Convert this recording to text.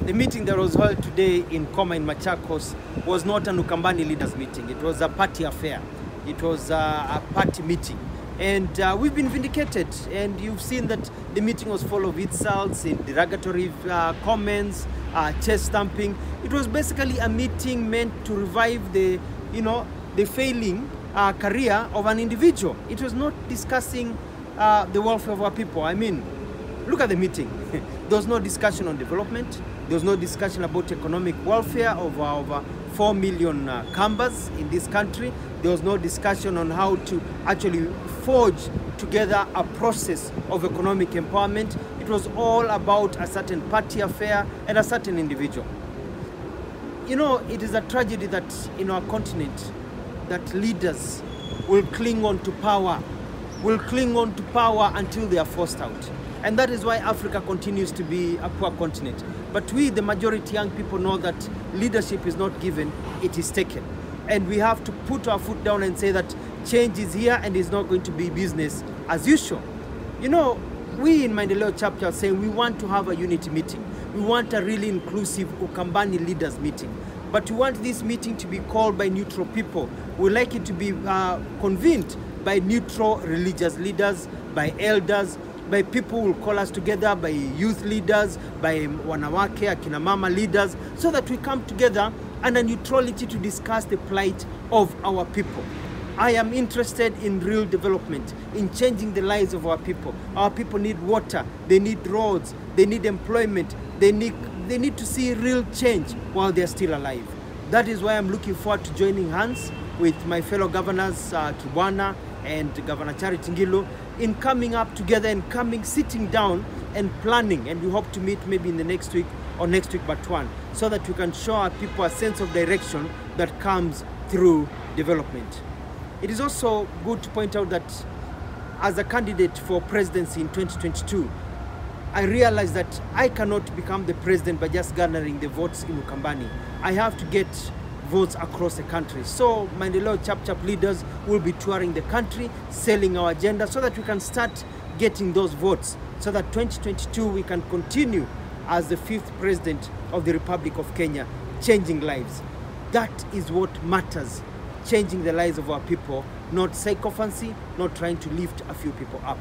The meeting that was held today in Kamba in Machakos was not an Ukambani leaders meeting. It was a party affair. It was a party meeting. And we've been vindicated. And you've seen that the meeting was full of insults, derogatory comments, chest stamping. It was basically a meeting meant to revive the failing career of an individual. It was not discussing the welfare of our people. I mean, look at the meeting. There was no discussion on development. There was no discussion about economic welfare of over 4 million Kambas in this country. There was no discussion on how to actually forge together a process of economic empowerment. It was all about a certain party affair and a certain individual. You know, it is a tragedy that in our continent, that leaders will cling on to power, until they are forced out. And that is why Africa continues to be a poor continent. But we, the majority young people, know that leadership is not given, it is taken. And we have to put our foot down and say that change is here and it's not going to be business as usual. You know, we in Maendeleo chapter are saying we want to have a unity meeting. We want a really inclusive Ukambani leaders meeting. But we want this meeting to be called by neutral people. We like it to be convened by neutral religious leaders, by elders, by people who will call us together, by youth leaders, by wanawake, akina mama leaders, so that we come together and a neutrality to discuss the plight of our people. I am interested in real development, in changing the lives of our people. Our people need water, they need roads, they need employment, they need to see real change while they're still alive. That is why I'm looking forward to joining hands with my fellow governors, Kibwana and Governor Charity Ngilu, in coming up together and sitting down and planning. And we hope to meet maybe in the next week or next week but one, so that we can show our people a sense of direction that comes through development. It is also good to point out that as a candidate for presidency in 2022, I realized that I cannot become the president by just garnering the votes in Ukambani. I have to get votes across the country. So Maendeleo Chap leaders will be touring the country, selling our agenda so that we can start getting those votes, so that 2022 we can continue as the 5th president of the Republic of Kenya, changing lives. That is what matters, changing the lives of our people, not sycophancy, not trying to lift a few people up.